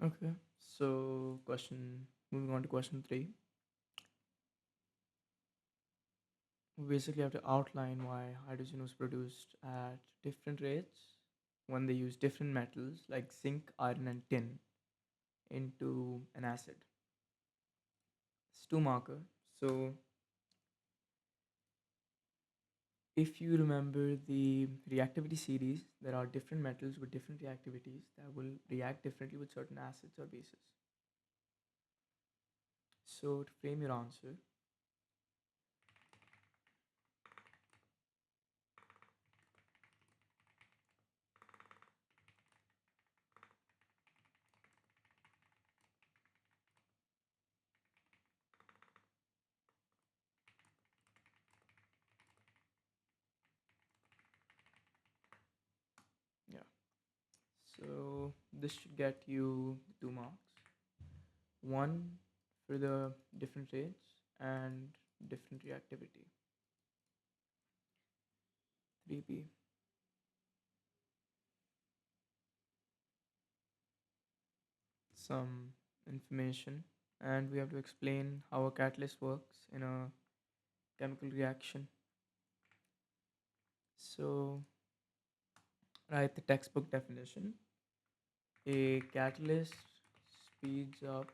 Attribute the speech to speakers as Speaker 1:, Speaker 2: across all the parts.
Speaker 1: Okay, so moving on to question 3. We basically have to outline why hydrogen was produced at different rates when they use different metals like zinc, iron, and tin into an acid. It's two marker. So if you remember the reactivity series, there are different metals with different reactivities that will react differently with certain acids or bases. So to frame your answer, yeah. So this should get you 2 marks. One for the different rates and different reactivity. 3B. Some information, and we have to explain how a catalyst works in a chemical reaction. So write the textbook definition. A catalyst speeds up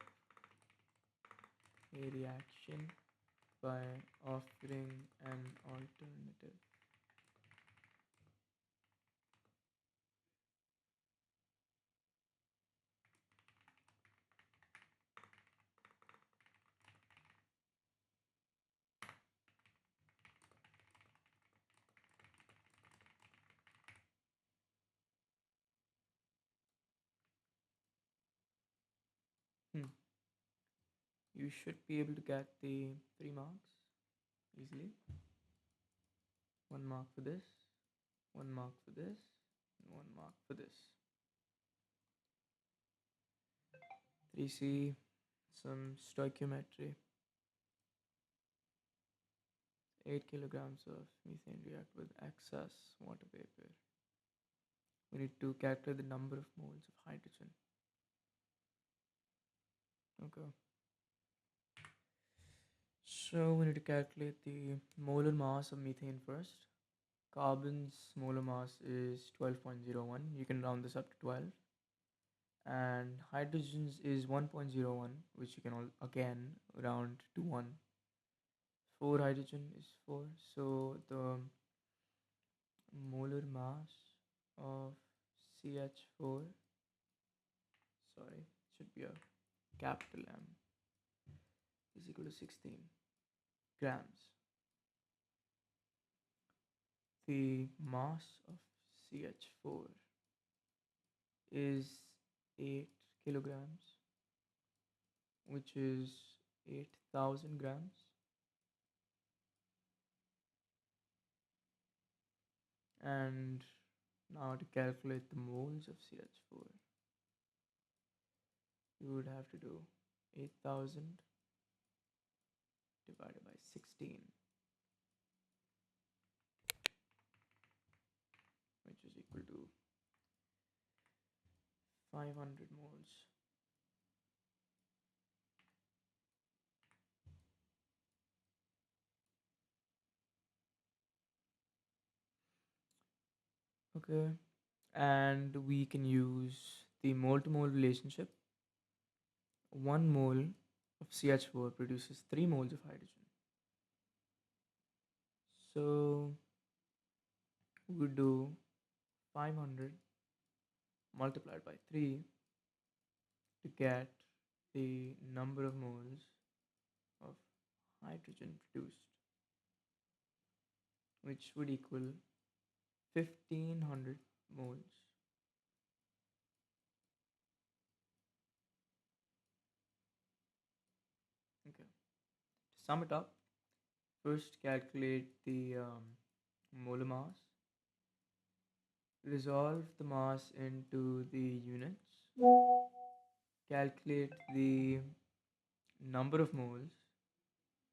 Speaker 1: a reaction by offering an alternative. Hmm. You should be able to get the 3 marks easily. 1 mark for this, 1 mark for this, and 1 mark for this. 3C, some stoichiometry. 8 kilograms of methane react with excess water vapor. We need to calculate the number of moles of hydrogen. Okay. So we need to calculate the molar mass of methane first. Carbon's molar mass is 12.01. You can round this up to 12. And hydrogen's is 1.01, which you can again round to 1. 4 hydrogen is 4. So the molar mass of CH4, sorry, should be a capital M, is equal to 16 grams. The mass of CH4 is 8 kilograms, which is 8,000 grams. And now to calculate the moles of CH4, you would have to do 8,000 divided by 16, which is equal to 500 moles. Okay, and we can use the mole to mole relationship. 1 mole of CH4 produces 3 moles of hydrogen. So we do 500 multiplied by 3 to get the number of moles of hydrogen produced, which would equal 1500 moles. Okay. To sum it up, first calculate the molar mass, resolve the mass into the units, calculate the number of moles,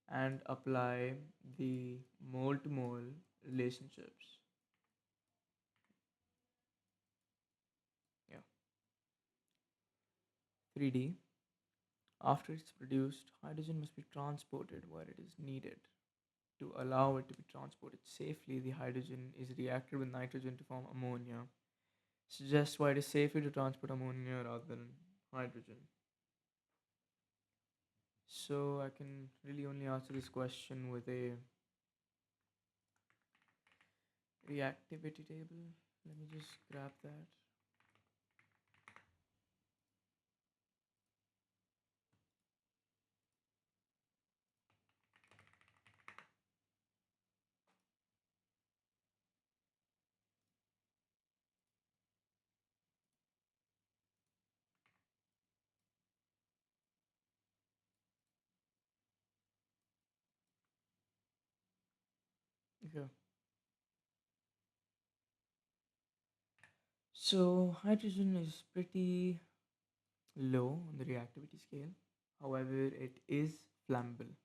Speaker 1: and apply the mole to mole relationships. Yeah. 3D. After it's produced, hydrogen must be transported where it is needed. To allow it to be transported safely, the hydrogen is reacted with nitrogen to form ammonia. Suggests why it is safer to transport ammonia rather than hydrogen. So I can really only answer this question with a reactivity table. Let me just grab that. Okay. So hydrogen is pretty low on the reactivity scale. However, it is flammable.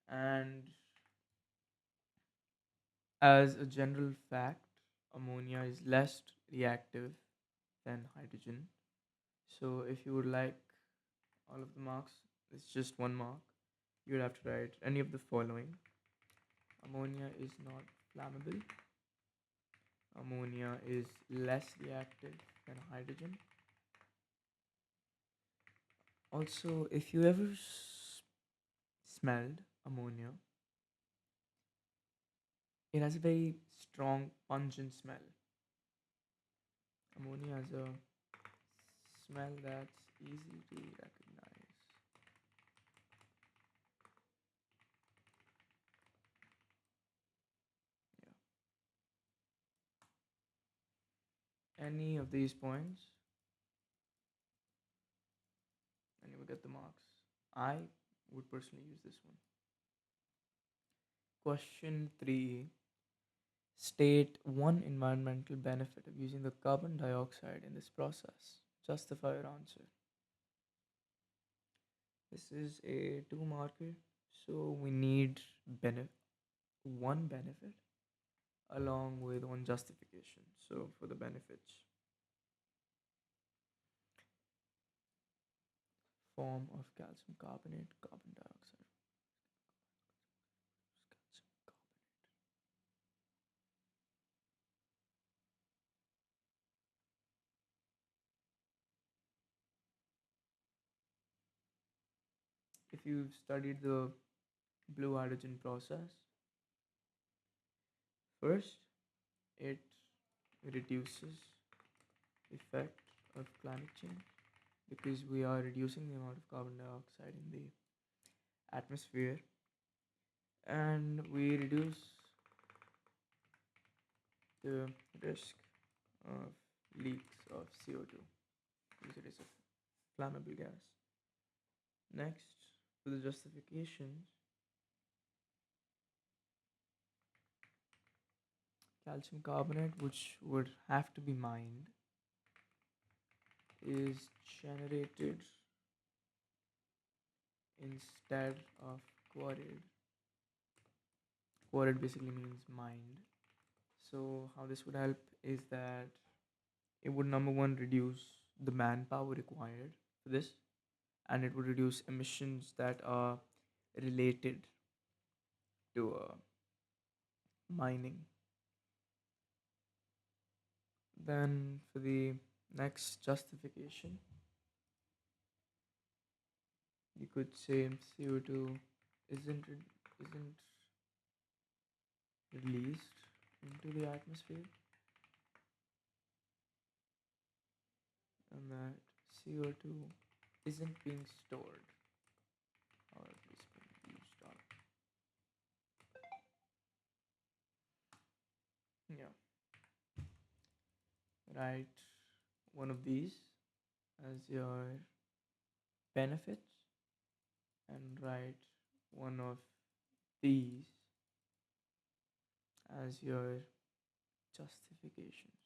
Speaker 1: And as a general fact, ammonia is less reactive than hydrogen. So if you would like all of the marks, it's just one mark. You would have to write any of the following. Ammonia is not flammable. Ammonia is less reactive than hydrogen. Also, if you ever smelled ammonia, it has a very strong, pungent smell. Ammonia has a smell that's easy to recognize. Yeah. Any of these points, and you will get the marks. I would personally use this one. Question 3. State one environmental benefit of using the carbon dioxide in this process. Justify your answer. This is a two marker, so we need one benefit along with one justification. So for the benefits, form of calcium carbonate, carbon dioxide, calcium carbonate. If you've studied the blue hydrogen process, first it reduces effect of climate change because we are reducing the amount of carbon dioxide in the atmosphere, and we reduce the risk of leaks of CO2 because it is a flammable gas. Next, for the justifications, calcium carbonate, which would have to be mined, is generated instead of quarried. Quarried basically means mined. So, how this would help is that it would number one reduce the manpower required for this, and it would reduce emissions that are related to mining. Then, for the next justification, you could say CO2 isn't released into the atmosphere, and that CO2 isn't being stored or at least being used up. Yeah, write one of these as your benefits and write one of these as your justifications.